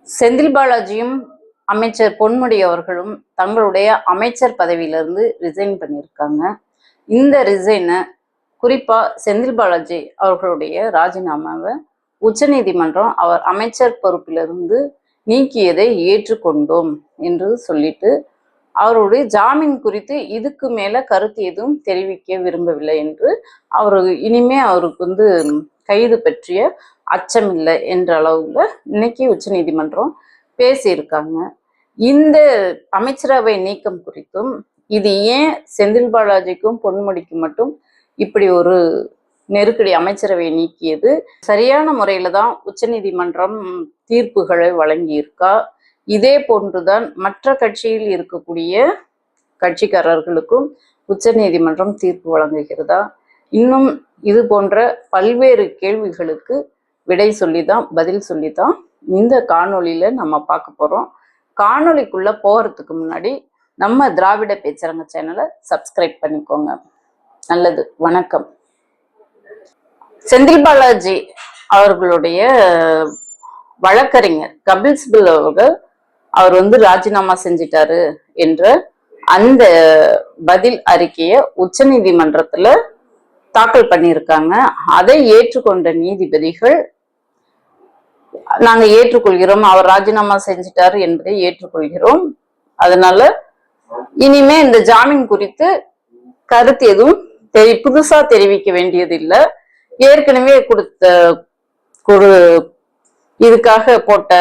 செந்தில் பாலாஜியும் அமைச்சர் பொன்முடி அவர்களும் தங்களுடைய அமைச்சர் பதவியிலிருந்து ரிசைன் பண்ணியிருக்காங்க. இந்த ரிசைனை குறிப்பா செந்தில் பாலாஜி அவர்களுடைய ராஜினாமாவை உச்சநீதிமன்றம் அவர் அமைச்சர் பொறுப்பிலிருந்து நீக்கியதை ஏற்றுக்கொண்டோம் என்று சொல்லிட்டு அவருடைய ஜாமீன் குறித்து இதுக்கு மேல கருத்து எதுவும் தெரிவிக்க விரும்பவில்லை என்று இனிமே அவருக்கு கைது பற்றிய அச்சம் இல்லை என்ற அளவுல இன்னைக்கு உச்சநீதிமன்றம் பேசியிருக்காங்க. இந்த அமைச்சரவை நீக்கம் குறித்தும் இது ஏன் செந்தில் பாலாஜிக்கும் பொன்முடிக்கும் மட்டும் இப்படி ஒரு நெருக்கடி அமைச்சரவை நீக்கியது சரியான முறையில தான் உச்சநீதிமன்றம் தீர்ப்புகளை வழங்கியிருக்கா, இதே போன்றுதான் மற்ற கட்சியில் இருக்கக்கூடிய கட்சிக்காரர்களுக்கும் உச்சநீதிமன்றம் தீர்ப்பு வழங்குகிறதா, இன்னும் இது போன்ற பல்வேறு கேள்விகளுக்கு விடை சொல்லிதான் பதில் சொல்லிதான் இந்த காணொளியில நம்ம பார்க்க போறோம். காணொளிக்குள்ள போறதுக்கு முன்னாடி நம்ம திராவிட பேச்சரங்க சேனலை சப்ஸ்கிரைப் பண்ணிக்கோங்க. நல்லது, வணக்கம். செந்தில் பாலாஜி அவர்களுடைய வழக்கறிஞர் கபில் சிபல் அவர் ராஜினாமா செஞ்சிட்டாரு என்ற அந்த பதில் அறிக்கையை உச்சநீதிமன்றத்துல தாக்கல் பண்ணியிருக்காங்க. அதை ஏற்றுக்கொண்ட நீதிபதிகள் நாங்க ஏற்றுக்கொள்கிறோம், அவர் ராஜினாமா செஞ்சிட்டாரு என்பதை ஏற்றுக்கொள்கிறோம், அதனால இனிமே இந்த ஜாமீன் குறித்து கருத்து எதுவும் புதுசா தெரிவிக்க வேண்டியது இல்லை, ஏற்கனவே இதுக்காக போட்ட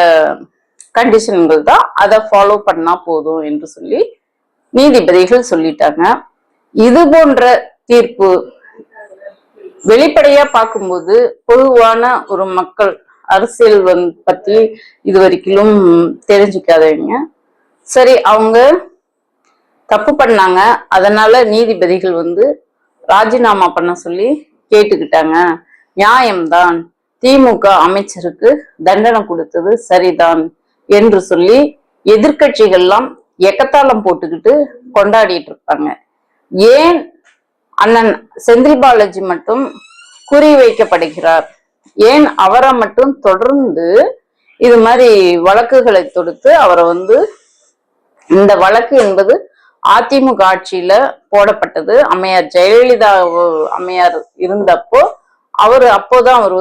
கண்டிஷன்கள் தான், அதை ஃபாலோ பண்ணா போதும் என்று சொல்லி நீதிபதிகள் சொல்லிட்டாங்க. இது போன்ற தீர்ப்பு வெளிப்படையா பார்க்கும்போது பொதுவான ஒரு மக்கள் அரசியல் பத்தி இதுவரைக்கும் தெரிஞ்சுக்காதவங்க சரி அவங்க தப்பு பண்ணாங்க, அதனால நீதிபதிகள் ராஜினாமா பண்ண சொல்லி கேட்டுக்கிட்டாங்க, நியாயம்தான், திமுக அமைச்சருக்கு தண்டனை கொடுத்தது சரிதான் என்று சொல்லி எதிர்கட்சிகள்லாம் எக்கத்தாளம் போட்டுக்கிட்டு கொண்டாடிட்டு இருப்பாங்க. ஏன் அண்ணன் செந்தில் பாலாஜி மட்டும் குறி வைக்கப்படுகிறார், ஏன் அவரை மட்டும் தொடர்ந்து இது மாதிரி வழக்குகளை தொடுத்து அவரை இந்த வழக்கு என்பது அதிமுக ஆட்சியில போடப்பட்டது, அம்மையார் ஜெயலலிதா அம்மையார் இருந்தப்போ அப்போதான் அவர்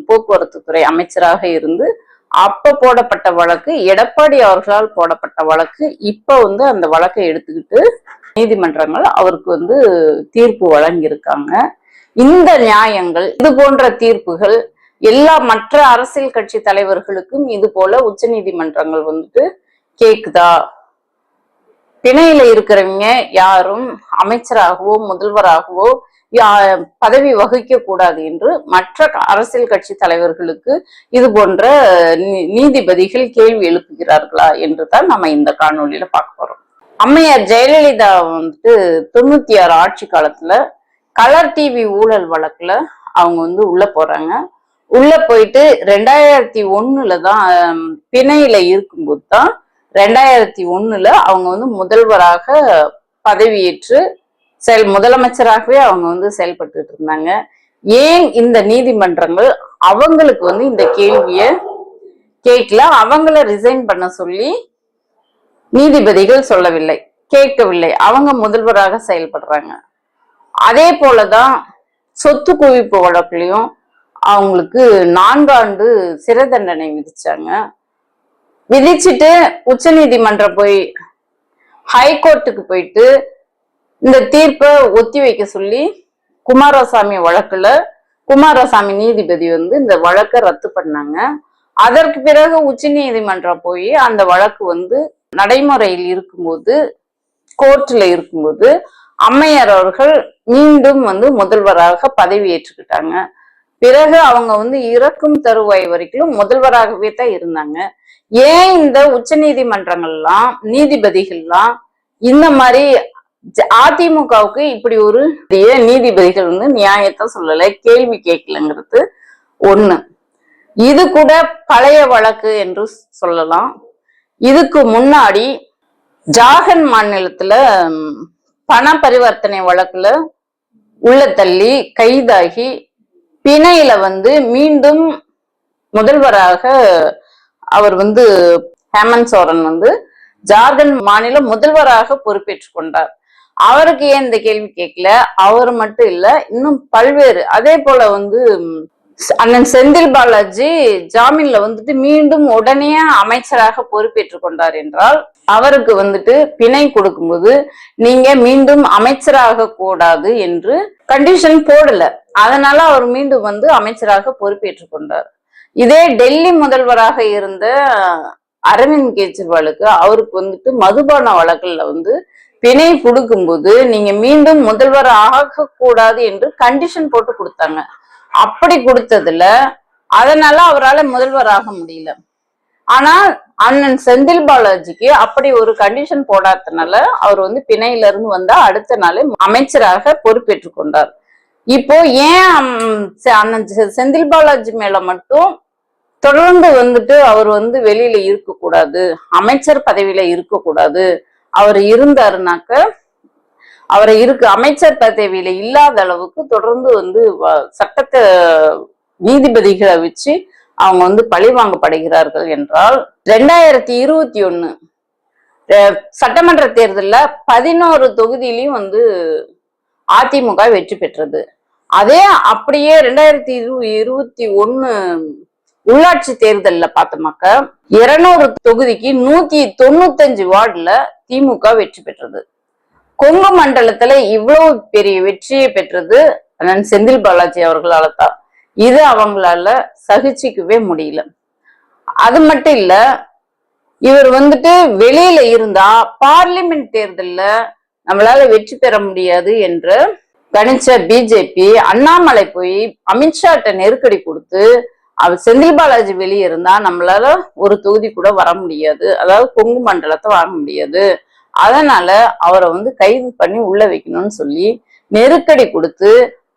போக்குவரத்து துறை அமைச்சராக இருந்து அப்ப போடப்பட்ட வழக்கு, எடப்பாடி அவர்களால் போடப்பட்ட வழக்கு. இப்ப அந்த வழக்கை எடுத்துக்கிட்டு நீதிமன்றங்கள் அவருக்கு தீர்ப்பு வழங்கியிருக்காங்க. இந்த நியாயங்கள், இது போன்ற தீர்ப்புகள் எல்லா மற்ற அரசியல் கட்சி தலைவர்களுக்கும் இது போல உச்ச நீதிமன்றங்கள் கேக்குதா? பிணையில இருக்கிறவங்க யாரும் அமைச்சராகவோ முதல்வராகவோ பதவி வகிக்க கூடாது என்று மற்ற அரசியல் கட்சி தலைவர்களுக்கு இது போன்ற நீதிபதிகள் கேள்வி எழுப்புகிறார்களா என்று தான் நம்ம இந்த காணொலியில பார்க்க போறோம். அம்மையார் ஜெயலலிதா 96 ஆட்சி காலத்துல கலர் டிவி ஊழல் வழக்குல அவங்க உள்ள போறாங்க. உள்ள போயிட்டு 2001 தான் பிணையில இருக்கும்போது தான் 2001 அவங்க முதல்வராக பதவியேற்று முதலமைச்சராகவே அவங்க செயல்பட்டு இருந்தாங்க. ஏன் இந்த நீதிமன்றங்கள் அவங்களுக்கு இந்த கேள்விய கேட்கல, அவங்கள ரிசைன் பண்ண சொல்லி நீதிபதிகள் சொல்லவில்லை, கேட்கவில்லை, அவங்க முதல்வராக செயல்படுறாங்க. அதே போலதான் சொத்து குவிப்பு வழக்குலையும் அவங்களுக்கு 4 ஆண்டு சிறை தண்டனை விதிச்சாங்க. விதிச்சுட்டு உச்ச நீதிமன்றம் போய் ஹைகோர்ட்டுக்கு போயிட்டு இந்த தீர்ப்பை ஒத்தி வைக்க சொல்லி குமாரசாமி வழக்குல குமாரசாமி நீதிபதி இந்த வழக்கை ரத்து பண்ணாங்க. அதற்கு பிறகு உச்ச நீதிமன்றம் போய் அந்த வழக்கு நடைமுறையில் இருக்கும்போது கோர்ட்ல இருக்கும்போது அம்மையார் அவர்கள் மீண்டும் முதல்வராக பதவி ஏற்றுக்கிட்டாங்க. பிறகு அவங்க இறக்கும் தருவாய் வரைக்கும் முதல்வராகவே தான் இருந்தாங்க. ஏன் இந்த உச்ச நீதிமன்றங்கள்லாம் நீதிபதிகள்லாம் இந்த மாதிரி அதிமுகவுக்கு இப்படி ஒரு நீதிபதிகள் நியாயத்தை சொல்லலை, கேள்வி கேட்கலங்கிறது ஒண்ணு. இது கூட பழைய வழக்கு என்று சொல்லலாம். இதுக்கு முன்னாடி ஜார்க்கண்ட் மாநிலத்துல பண பரிவர்த்தனை வழக்குல உள்ள தள்ளி கைதாகி பிணையில மீண்டும் முதல்வராக அவர் வந்து ஹேமந்த் சோரன் வந்து ஜார்க்கண்ட் மாநில முதல்வராக பொறுப்பேற்றுக் கொண்டார். அவருக்கு ஏன் இந்த கேள்வி கேட்கல? அவர் மட்டும் இல்ல, இன்னும் பல்வேறு அதே போல வந்து அண்ணன் செந்தில் பாலாஜி ஜாமீன்ல வந்துட்டு மீண்டும் உடனே அமைச்சராக பொறுப்பேற்றுக் கொண்டார் என்றால், அவருக்கு வந்துட்டு பிணை கொடுக்கும்போது நீங்க மீண்டும் அமைச்சராக கூடாது என்று கண்டிஷன் போடல. அதனால அவர் மீண்டும் வந்து அமைச்சராக பொறுப்பேற்றுக் கொண்டார். இதே டெல்லி முதல்வராக இருந்த அரவிந்த் கெஜ்ரிவாலுக்கு அவருக்கு வந்துட்டு மதுபான வழக்குல வந்து பிணை கொடுக்கும்போது நீங்க மீண்டும் முதல்வர் ஆக கூடாது என்று கண்டிஷன் போட்டு கொடுத்தாங்க. அப்படி கொடுத்ததுல அதனால அவரால் முதல்வர் ஆக முடியல. ஆனா அண்ணன் செந்தில் பாலாஜிக்கு அப்படி ஒரு கண்டிஷன் போடாதனால அவர் வந்து பிணையில இருந்து வந்தா அடுத்த நாள் அமைச்சராக பொறுப்பேற்றுக் கொண்டார். இப்போ ஏன் அண்ணன் செந்தில் பாலாஜி மேல மட்டும் தொடர்ந்து வந்துட்டு அவர் வந்து வெளியில இருக்கக்கூடாது, அமைச்சர் பதவியில இருக்கக்கூடாது, அவர் இருந்தாருனாக்க அவரை அமைச்சர் பதவியில இல்லாத அளவுக்கு தொடர்ந்து வந்து சட்டத்தை நீதிபதிகளை வச்சு அவங்க வந்து பழி வாங்கப்படுகிறார்கள் என்றால், 2021 சட்டமன்ற தேர்தல்ல 11 தொகுதியிலையும் வந்து அதிமுக வெற்றி பெற்றது. அதே அப்படியே 2021 உள்ளாட்சி தேர்தல்ல பார்த்தோமாக்க 200 தொகுதிக்கு 195 வார்டுல திமுக வெற்றி பெற்றது. கொங்கு மண்டலத்துல இவ்வளவு பெரிய வெற்றியை பெற்றது அண்ணன் செந்தில் பாலாஜி அவர்களால தான். இது அவங்களால சகிச்சுக்கவே முடியல. அது மட்டும் இல்ல, இவர் வந்துட்டு வெளியில இருந்தா பார்லிமெண்ட் தேர்தல்ல நம்மளால வெற்றி பெற முடியாது என்று கணிச்ச பிஜேபி அண்ணாமலை போய் அமித்ஷாட்ட நெருக்கடி கொடுத்து அவர் செந்தில் பாலாஜி வெளியே இருந்தா நம்மளால ஒரு தொகுதி கூட வர முடியாது, அதாவது கொங்கு மண்டலத்தை வாங்க முடியாது, அதனால அவரை வந்து கைது பண்ணி உள்ள வைக்கணும்னு சொல்லி நெருக்கடி கொடுத்து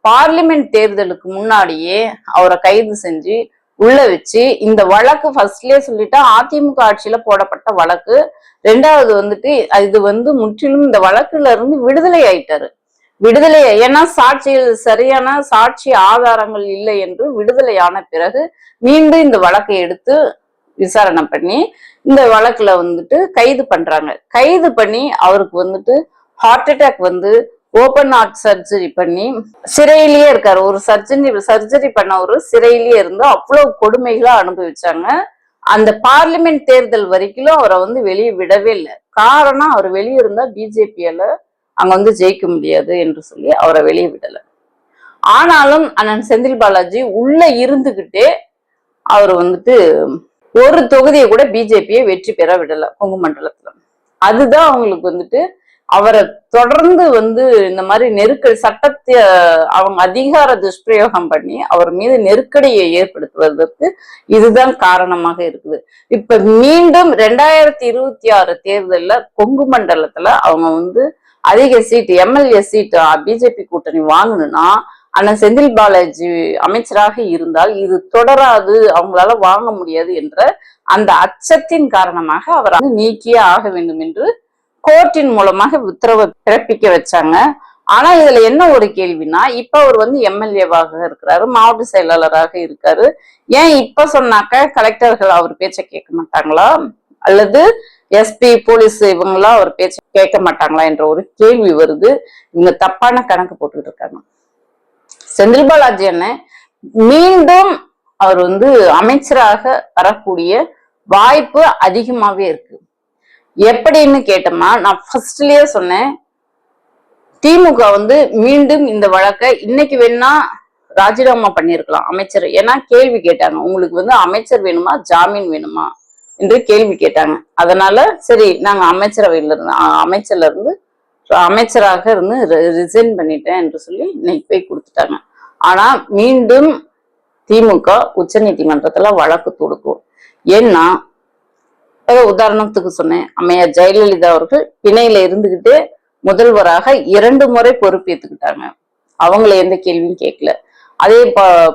பார்லிமெண்ட் தேர்தலுக்கு முன்னாடியே அவரை கைது செஞ்சு உள்ள வச்சு இந்த வழக்கு ஃபர்ஸ்ட்லயே சொல்லிட்டா அதிமுக ஆட்சியில போடப்பட்ட வழக்கு. ரெண்டாவது வந்துட்டு இது வந்து முற்றிலும் இந்த வழக்குல இருந்து விடுதலை ஆயிட்டாரு. விடுதலை ஏன்னா சாட்சிகள் சரியான சாட்சி ஆதாரங்கள் இல்லை என்று விடுதலையான பிறகு மீண்டும் இந்த வழக்கை எடுத்து விசாரணை பண்ணி இந்த வழக்குல வந்துட்டு கைது பண்றாங்க. கைது பண்ணி அவருக்கு வந்துட்டு ஹார்ட் அட்டாக் வந்து ஓபன் ஹார்ட் சர்ஜரி பண்ணி சிறையிலேயே இருக்காரு. ஒரு சர்ஜரி பண்ண ஒரு சிறையிலேயே இருந்து அவ்வளவு கொடுமைகளா அனுபவிச்சாங்க. அந்த பார்லிமெண்ட் தேர்தல் வரைக்கும் அவரை வந்து வெளியே விடவே இல்லை. காரணம், அவர் வெளியே இருந்தா பிஜேபியால அங்க வந்து ஜெயிக்க முடியாது என்று சொல்லி அவரை வெளியே விடல. ஆனாலும் அண்ணன் செந்தில் பாலாஜி உள்ள இருந்துகிட்டே அவர் வந்துட்டு ஒரு தொகுதியை கூட பிஜேபியை வெற்றி பெற விடல கொங்கு மண்டலத்துல. அதுதான் அவங்களுக்கு வந்துட்டு அவரை தொடர்ந்து வந்து இந்த மாதிரி நெருக்கடி சட்டத்தை அவங்க அதிகார துஷ்பிரயோகம் பண்ணி அவர் மீது நெருக்கடியை ஏற்படுத்துவதற்கு இதுதான் காரணமாக இருக்குது. இப்ப மீண்டும் 2026 தேர்தல்ல கொங்கு மண்டலத்துல அவங்க வந்து அதிக சீட் எம்எல்ஏ சீட் பிஜேபி கூட்டணி வாங்கணும்னா அண்ணன் செந்தில் பாலாஜி அமைச்சராக இருந்தால் இது தொடராது, அவங்களால வாங்க முடியாது என்ற அந்த அச்சத்தின் காரணமாக அவர் நீக்கியே ஆக வேண்டும் என்று கோர்ட்டின் மூலமாக உத்தரவை பிறப்பிக்க வச்சாங்க. ஆனா இதுல என்ன ஒரு கேள்வினா, இப்ப அவர் வந்து எம்எல்ஏவாக இருக்கிறாரு, மாவட்ட செயலாளராக இருக்காரு. ஏன் இப்ப சொன்னாக்க கலெக்டர்கள் அவர் பேச்ச கேட்க மாட்டாங்களா, அல்லது எஸ்பி போலீஸ் இவங்கெல்லாம் அவர் பேச்ச கேட்க மாட்டாங்களா என்ற ஒரு கேள்வி வருது. இவங்க தப்பான கணக்கு போட்டுட்டு இருக்காங்க. செந்தில் பாலாஜி அண்ணன் மீண்டும் அவர் வந்து அமைச்சராக வரக்கூடிய வாய்ப்பு அதிகமாவே இருக்கு. எப்படின்னு கேட்டோம்னா, நான் ஃபர்ஸ்ட்லயே சொன்னேன், திமுக வந்து மீண்டும் இந்த வழக்கை இன்னைக்கு வேணா ராஜினாமா பண்ணிருக்கலாம் அமைச்சர். ஏன்னா கேள்வி கேட்டாங்க, உங்களுக்கு வந்து அமைச்சர் வேணுமா ஜாமீன் வேணுமா என்று கேள்வி கேட்டாங்க. அதனால சரி நாங்க அமைச்சர்ல இருந்து அமைச்சராக இருந்து ரிசைன் பண்ணிட்டேன் என்று சொல்லி இன்னைக்கு போய் கொடுத்துட்டாங்க. ஆனா மீண்டும் திமுக உச்ச நீதிமன்றத்துல வழக்கு தொடுக்கும். ஏன்னா உதாரணத்துக்கு சொன்னேன், அம்மையார் ஜெயலலிதா அவர்கள் பிணையில இருந்துகிட்டு முதல்வராக 2 முறை பொறுப்பேற்றுக்கிட்டாங்க. அவங்கள எந்த கேள்வியும் கேட்கல. அதே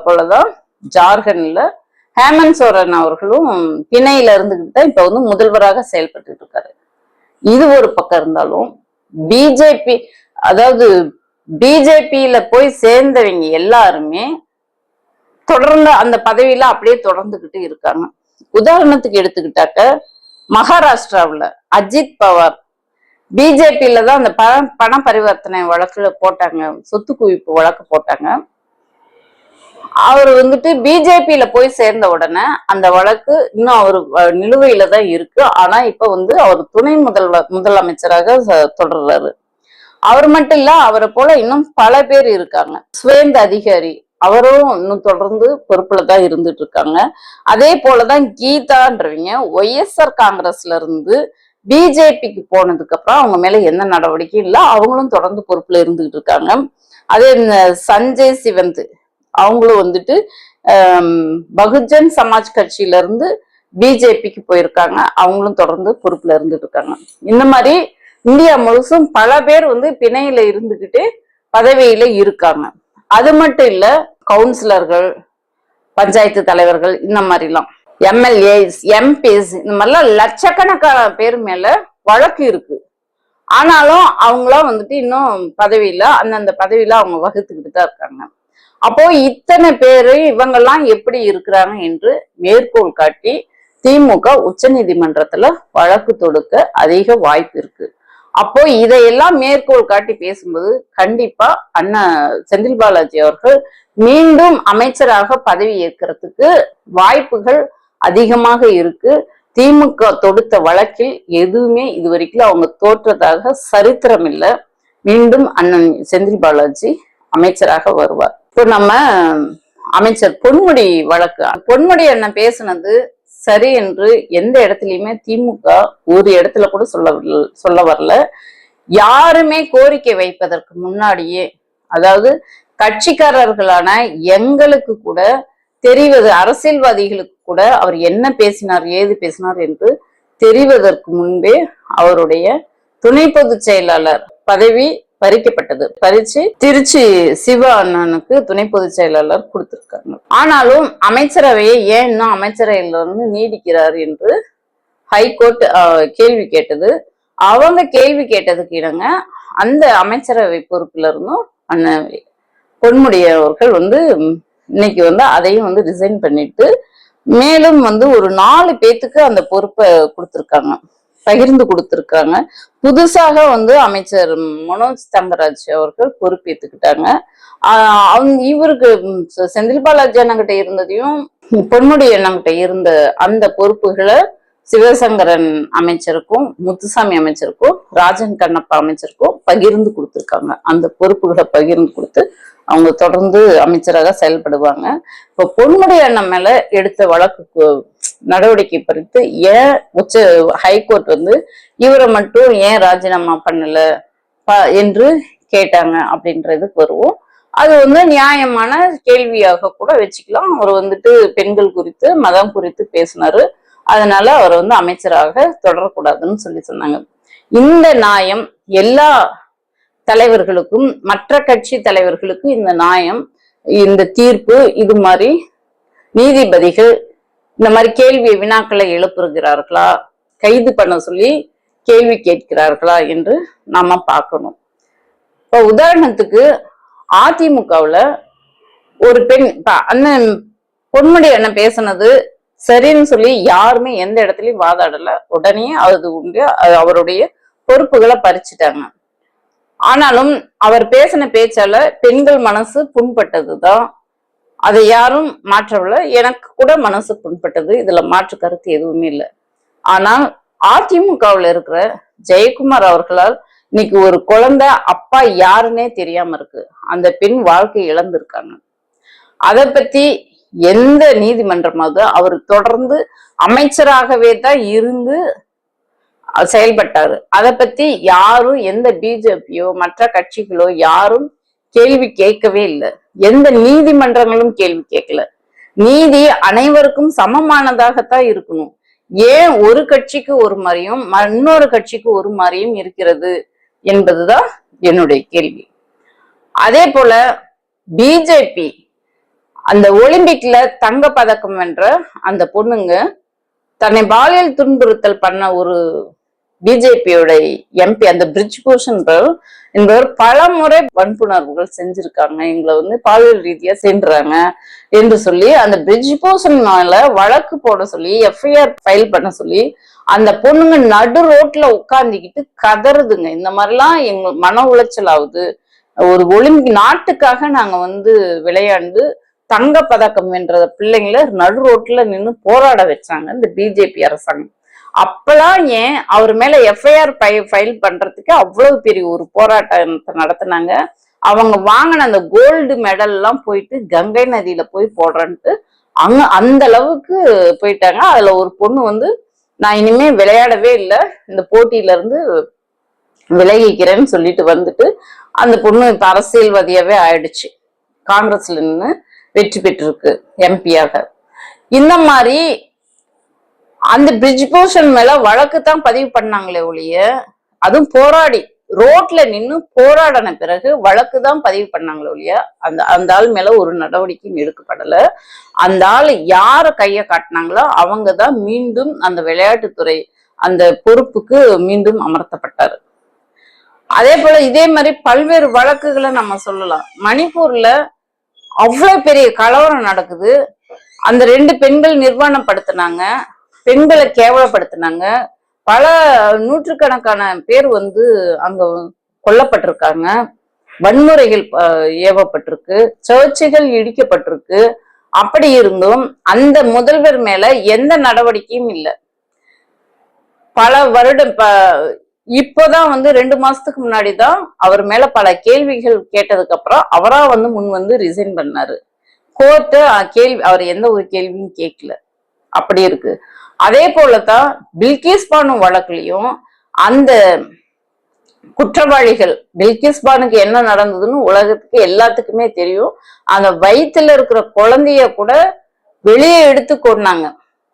போலதான் ஜார்க்கண்ட்ல ஹேமந்த் சோரன் அவர்களும் பிணையில இருந்துகிட்டு தான் இப்ப வந்து முதல்வராக செயல்பட்டு இருக்காரு. இது ஒரு பக்கம் இருந்தாலும் பிஜேபி, அதாவது பிஜேபியில போய் சேர்ந்தவங்க எல்லாருமே தொடர்ந்து அந்த பதவியில அப்படியே தொடர்ந்துகிட்டு இருக்காங்க. உதாரணத்துக்கு எடுத்துக்கிட்டாக்க மகாராஷ்டிராவுல அஜித் பவார் பிஜேபியில தான் அந்த பண பரிவர்த்தனை வழக்குல போட்டாங்க, சொத்து குவிப்பு வழக்கு போட்டாங்க. அவர் வந்துட்டு பிஜேபியில போய் சேர்ந்த உடனே அந்த வழக்கு இன்னும் அவரு நிலுவையில தான் இருக்கு. ஆனா இப்ப வந்து அவர் துணை முதலமைச்சராக தொடர்றாரு. அவர் மட்டும் இல்ல, அவரை போல இன்னும் பல பேர் இருக்காங்க. சுவேந்த அதிகாரி அவரும் இன்னும் தொடர்ந்து பொறுப்புல தான் இருந்துட்டு இருக்காங்க. அதே போலதான் கீதான்றவங்க ஒய்எஸ்ஆர் காங்கிரஸ்ல இருந்து பிஜேபிக்கு போனதுக்கு அப்புறம் அவங்க மேல எந்த நடவடிக்கையும் இல்லை, அவங்களும் தொடர்ந்து பொறுப்புல இருந்துகிட்டு இருக்காங்க. அதே சஞ்சய் சிவந்த் அவங்களும் வந்துட்டு பகுஜன் சமாஜ் கட்சியில இருந்து பிஜேபிக்கு போயிருக்காங்க, அவங்களும் தொடர்ந்து பொறுப்புல இருந்துட்டு இருக்காங்க. இந்த மாதிரி இந்தியா முழுசும் பல பேர் வந்து பிணையில இருந்துகிட்டு பதவியில இருக்காங்க. அது மட்டும் இல்ல, கவுன்சிலர்கள், பஞ்சாயத்து தலைவர்கள், இந்த மாதிரிலாம் எம்எல்ஏஸ், எம்பிஸ், இந்த மாதிரிலாம் லட்சக்கணக்கான பேர் மேல வழக்கு இருக்கு. ஆனாலும் அவங்களாம் வந்துட்டு இன்னும் பதவியில அந்தந்த பதவியில அவங்க வகுத்துக்கிட்டு தான் இருக்காங்க. அப்போ இத்தனை பேரு இவங்கெல்லாம் எப்படி இருக்கிறாங்க என்று மேற்கோள் காட்டி திமுக உச்ச நீதிமன்றத்துல வழக்கு தொடுக்க அதிக வாய்ப்பு இருக்கு. அப்போ இதையெல்லாம் மேற்கோள் காட்டி பேசும்போது கண்டிப்பா அண்ணன் செந்தில் பாலாஜி அவர்கள் மீண்டும் அமைச்சராக பதவி ஏற்கிறதுக்கு வாய்ப்புகள் அதிகமாக இருக்கு. திமுக தொடுத்த வழக்கில் எதுவுமே இதுவரைக்கும் அவங்க தோற்றதாக சரித்திரம் இல்லை. மீண்டும் அண்ணன் செந்தில் பாலாஜி அமைச்சராக வருவார். இப்போ நம்ம அமைச்சர் பொன்முடி வழக்கு, பொன்முடி அண்ணன் பேசுனது சரி என்று எந்த இடத்துலயுமே திமுக ஒரு இடத்துல கூட சொல்ல வரல. யாருமே கோரிக்கை வைப்பதற்கு முன்னாடியே, அதாவது கட்சிக்காரர்களான எங்களுக்கு கூட தெரிவது, அரசியல்வாதிகளுக்கு கூட அவர் என்ன பேசினார், ஏது பேசினார் என்று தெரிவதற்கு முன்பே அவருடைய துணை பொதுச் செயலாளர் பதவி பறிக்கப்பட்டது. பறிச்சு திருச்சி சிவா அண்ணனுக்கு துணை பொதுச் செயலாளர் கொடுத்திருக்காங்க. ஆனாலும் அமைச்சரவையை ஏன் இன்னும் அமைச்சரவையில இருந்து நீடிக்கிறார் என்று ஹைகோர்ட் கேள்வி கேட்டது. அவங்க கேள்வி கேட்டதுக்கு இணங்க அந்த அமைச்சரவை பொறுப்புல இருந்தும் அண்ணன் பொன்முடி அவர்கள் வந்து இன்னைக்கு வந்து அதையும் வந்து ரிசைன் பண்ணிட்டு மேலும் வந்து ஒரு 4 பேத்துக்கு அந்த பொறுப்பை கொடுத்திருக்காங்க, பகிர்ந்து கொடுத்திருக்காங்க. புதுசாக வந்து அமைச்சர் மனோஜ் தங்கராஜ் அவர்கள் பொறுப்பேற்றுக்கிட்டாங்க. இவருக்கு செந்தில் பாலாஜி அண்ணங்கிட்ட இருந்ததையும் பொன்முடி அண்ணங்கிட்ட இருந்த அந்த பொறுப்புகளை சிவசங்கரன் அமைச்சருக்கும், முத்துசாமி அமைச்சருக்கும், ராஜன் கண்ணப்பா அமைச்சருக்கும் பகிர்ந்து கொடுத்திருக்காங்க. அந்த பொறுப்புகளை பகிர்ந்து கொடுத்து அவங்க தொடர்ந்து அமைச்சராக செயல்படுவாங்க. இப்ப பொன்முடி அண்ணன் மேல எடுத்த வழக்கு நடவடிக்கை குறித்து ஏன் ஹைகோர்ட் வந்து இவரை மட்டும் ஏன் ராஜினாமா பண்ணல என்று கேட்டாங்க அப்படின்றதுக்கு வருவோம். அது வந்து நியாயமான கேள்வியாக கூட வச்சுக்கலாம். அவர் வந்துட்டு பெண்கள் குறித்து, மதம் குறித்து பேசினாரு, அதனால அவர் வந்து அமைச்சராக தொடரக்கூடாதுன்னு சொன்னாங்க. இந்த நியாயம் எல்லா தலைவர்களுக்கும், மற்ற கட்சி தலைவர்களுக்கும் இந்த நியாயம், இந்த தீர்ப்பு, இது மாதிரி நீதிபதிகள் இந்த மாதிரி கேள்வி வினாக்களை எழுப்புகிறார்களா, கைது பண்ண சொல்லி கேள்வி கேட்கிறார்களா என்று நாம பார்க்கணும். இப்போ உதாரணத்துக்கு அதிமுகவுல ஒரு பெண், அண்ணன் பொன்முடி அண்ணன் பேசினது சரின்னு சொல்லி யாருமே எந்த இடத்துலயும் வாதாடல. உடனே அது உண்டு, அவருடைய பொறுப்புகளை பறிச்சுட்டாங்க. ஆனாலும் அவர் பேசின பேச்சால பெண்கள் மனசு புண்பட்டதுதான், அதை யாரும் மாற்றவில்லை. எனக்கு கூட மனசு புண்பட்டது, இதுல மாற்று கருத்து எதுவுமே இல்லை. ஆனால் அதிமுகவுல இருக்கிற ஜெயக்குமார் அவர்களால் இன்னைக்கு ஒரு குழந்தை அப்பா யாருன்னே தெரியாம இருக்கு. அந்த பெண் வாழ்க்கை இழந்திருக்காங்க. அதை பத்தி எந்த நீதிமன்றமாவது அவர் தொடர்ந்து அமைச்சராகவே தான் இருந்து செயல்பட்டாரு. அதை பத்தி யாரும், எந்த பிஜேபியோ மற்ற கட்சிகளோ யாரும் கேள்வி கேட்கவே இல்லை. எந்த நீதிமன்றங்களும் கேள்வி கேட்கல. நீதி அனைவருக்கும் சமமானதாகத்தான் இருக்கணும். ஏன் ஒரு கட்சிக்கு ஒரு மாதிரியும் இன்னொரு கட்சிக்கு ஒரு மாதிரியும் இருக்கிறது என்பதுதான் என்னுடைய கேள்வி. அதே போல பிஜேபி அந்த ஒலிம்பிக்ல தங்க பதக்கம் வென்ற அந்த பொண்ணுங்க தன்னை பாலியல் துன்புறுத்தல் பண்ண ஒரு பிஜேபியோட எம்பி அந்த பிரிட்ஜ் பூஷன் என்பவர் பல முறை வன்புணர்வுகள் செஞ்சிருக்காங்க, எங்களை வந்து பாலியல் ரீதியா சென்றாங்க என்று சொல்லி அந்த பிரிட்ஜ் பூஷன் மேல வழக்கு போட சொல்லி எஃப்ஐஆர் ஃபைல் பண்ண சொல்லி அந்த பொண்ணுங்க நடு ரோட்ல உட்கார்ந்துக்கிட்டு கதறுதுங்க. இந்த மாதிரிலாம் எங்க மன உளைச்சல் ஆகுது. ஒரு ஒலிம்பிக் நாட்டுக்காக நாங்க வந்து விளையாண்டு தங்க பதக்கம் வென்ற பிள்ளைங்கள நடு ரோட்ல நின்று போராட வச்சாங்க இந்த பிஜேபி அரசாங்கம். அப்பெல்லாம் ஏன் அவர் மேல எஃப்ஐஆர் ஃபைல் பண்றதுக்கு அவ்வளவு பெரிய ஒரு போராட்டத்தை நடத்தினாங்க. அவங்க வாங்கின அந்த கோல்டு மெடல் எல்லாம் போயிட்டு கங்கை நதியில போய் போடுறன்ட்டு அந்த அளவுக்கு போயிட்டாங்க. அதுல ஒரு பொண்ணு வந்து நான் இனிமே விளையாடவே இல்லை, இந்த போட்டியில இருந்து விலகிக்கிறேன்னு சொல்லிட்டு வந்துட்டு அந்த பொண்ணு இப்ப அரசியல்வாதியாவே ஆயிடுச்சு. காங்கிரஸ்ல நின்று வெற்றி பெற்றிருக்கு எம்பியாக. இந்த மாதிரி அந்த பிரிட்ஜ் பூஷன் மேல வழக்கு தான் பதிவு பண்ணாங்களே ஒழிய, அதுவும் போராடி ரோட்ல நின்று போராடின பிறகு வழக்கு தான் பதிவு பண்ணாங்களே ஒழிய அந்த ஆள் மேல ஒரு நடவடிக்கையும் எடுக்கப்படல. அந்த ஆள் யார கைய காட்டினாங்களோ அவங்கதான் மீண்டும் அந்த விளையாட்டுத்துறை அந்த பொறுப்புக்கு மீண்டும் அமர்த்தப்பட்டாரு. அதே போல இதே மாதிரி பல்வேறு வழக்குகளை நம்ம சொல்லலாம். மணிப்பூர்ல அவ்வளவு பெரிய கலவரம் நடக்குது. அந்த 2 பெண்கள் நிர்வாணப்படுத்தினாங்க, பெண்களை கேவலப்படுத்தினாங்க, பல நூற்றுக்கணக்கான பேர் வந்து அங்க கொல்லப்பட்டிருக்காங்க, வன்முறைகள் ஏவப்பட்டிருக்கு, சர்ச்சைகள் இடிக்கப்பட்டிருக்கு. அப்படி இருந்தும் அந்த முதல்வர் மேல எந்த நடவடிக்கையும் இல்லை. பல வருடம் இப்போதான் வந்து 2 மாசத்துக்கு முன்னாடிதான் அவர் மேல பல கேள்விகள் கேட்டதுக்கு அப்புறம் அவரா வந்து முன் வந்து ரிசைன் பண்ணாரு. கோர்ட்டு அவர் எந்த ஒரு கேள்வியும் கேட்கல. அப்படி இருக்கு. அதே போலதான் பில்கிஸ் பானு வழக்குலயும் அந்த குற்றவாளிகள், பில்கிஸ் பானுக்கு என்ன நடந்ததுன்னு உலகத்துக்கு எல்லாத்துக்குமே தெரியும். அந்த வயிற்றுல இருக்கிற குழந்தைய கூட வெளியே எடுத்து கொண்டாங்க,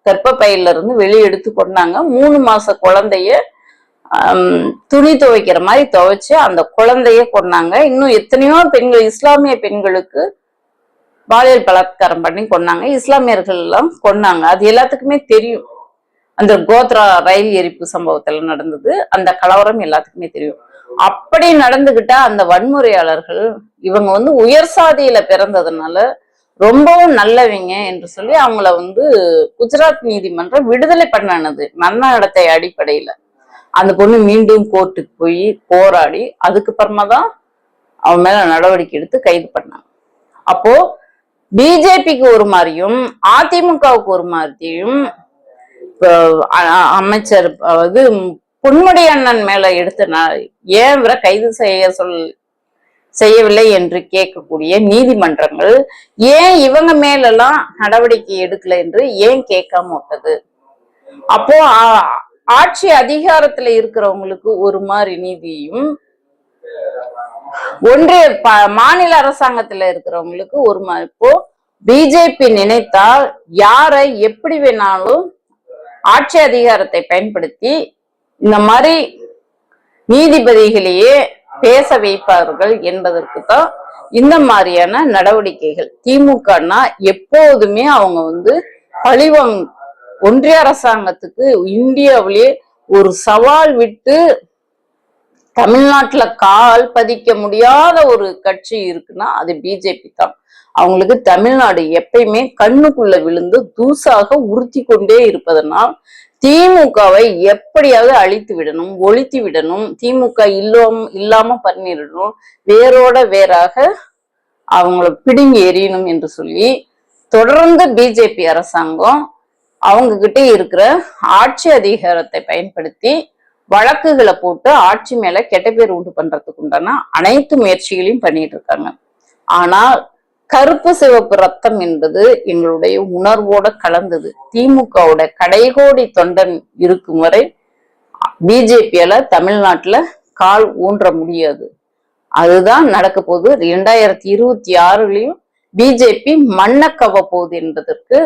கர்ப்பப்பையில இருந்து வெளியே எடுத்து கொண்டாங்க. 3 மாச குழந்தைய துணி துவைக்கிற மாதிரி துவைச்சு அந்த குழந்தைய கொண்டாங்க. இன்னும் எத்தனையோ பெண்கள், இஸ்லாமிய பெண்களுக்கு பாலியல் பலாத்காரம் பண்ணி கொண்டாங்க, இஸ்லாமியர்கள் எல்லாம் கொண்டாங்க. அது எல்லாத்துக்குமே தெரியும். அந்த கோத்ரா ரயில் எரிப்பு சம்பவத்துல நடந்தது, அந்த கலவரம் எல்லாத்துக்குமே தெரியும். அப்படி நடந்துகிட்ட அந்த வன்முறையாளர்கள் இவங்க வந்து உயர் சாதியில பிறந்ததுனால ரொம்பவும் நல்லவங்க என்று சொல்லி அவங்கள வந்து குஜராத் நீதிமன்றம் விடுதலை பண்ணனது மரண நடத்தை அடிப்படையில. அந்த பொண்ணு மீண்டும் கோர்ட்டுக்கு போய் போராடி அதுக்கப்புறமா தான் அவன் மேல நடவடிக்கை எடுத்து கைது பண்ணாங்க. அப்போ பிஜேபிக்கு ஒரு மாதிரியும் அதிமுகவுக்கு ஒரு மாதிரியும் அமைச்சர் அது பொன்முடி அண்ணன் மேல எடுத்த ஏன் இவரை கைது செய்யவில்லை என்று கேட்கக்கூடிய நீதிமன்றங்கள் ஏன் இவங்க மேலெல்லாம் நடவடிக்கை எடுக்கல என்று ஏன் கேட்காம விட்டது? அப்போ ஆட்சி அதிகாரத்துல இருக்கிறவங்களுக்கு ஒரு மாதிரி நீதியும், ஒன்றிய மாநில அரசாங்கத்துல இருக்கிறவங்களுக்கு ஒரு மாதிரி. இப்போ பிஜேபி நினைத்தால் யாரை எப்படி வேணாலும் ஆட்சி அதிகாரத்தை பயன்படுத்தி இந்த மாதிரி நீதிபதிகளையே பேச வைப்பார்கள் என்பதற்கு தான் இந்த மாதிரியான நடவடிக்கைகள். திமுகனா எப்போதுமே அவங்க வந்து பழிவாங்க. ஒன்றிய அரசாங்கத்துக்கு இந்தியாவிலேயே ஒரு சவால் விட்டு தமிழ்நாட்டுல கால் பதிக்க முடியாத ஒரு கட்சி இருக்குன்னா அது பிஜேபி தான். அவங்களுக்கு தமிழ்நாடு எப்பயுமே கண்ணுக்குள்ள விழுந்து தூசாக உறுத்தி கொண்டே இருப்பதனால் திமுகவை எப்படியாவது அழித்து விடணும், ஒழித்து விடணும், திமுக இல்லாம பண்ணிடணும், வேரோட வேறாக அவங்கள பிடுங்கி எறியணும் என்று சொல்லி தொடர்ந்து பிஜேபி அரசாங்கம் அவங்க கிட்ட இருக்கிற ஆட்சி அதிகாரத்தை பயன்படுத்தி வழக்குகளை போட்டு ஆட்சி மேல கெட்ட பேர் உண்டு பண்றதுக்கு உண்டான அனைத்து முயற்சிகளையும் பண்ணிட்டு இருக்காங்க. ஆனால் கருப்பு சிவப்பு ரத்தம் என்பது எங்களுடைய உணர்வோட கலந்தது. திமுகவோட கடைகோடி தொண்டன் இருக்கும் வரை பிஜேபியால தமிழ்நாட்டுல கால் ஊன்ற முடியாது. அதுதான் நடக்க போகுது. 2026லயும் பிஜேபி மண்ணை கவ போகுது என்பதற்கு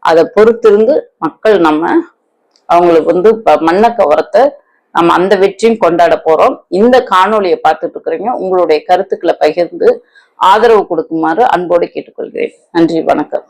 அதை பொறுத்திருந்து மக்கள் அவங்களுக்கு வந்து மண்ணை கவரத்தை நம்ம அந்த வெற்றியும் கொண்டாட போறோம். இந்த காணொலியை பார்த்துட்டு இருக்கிறீங்க, உங்களுடைய கருத்துக்களை பகிர்ந்து ஆதரவு கொடுக்குமாறு அன்போடு கேட்டுக்கொள்கிறேன். நன்றி, வணக்கம்.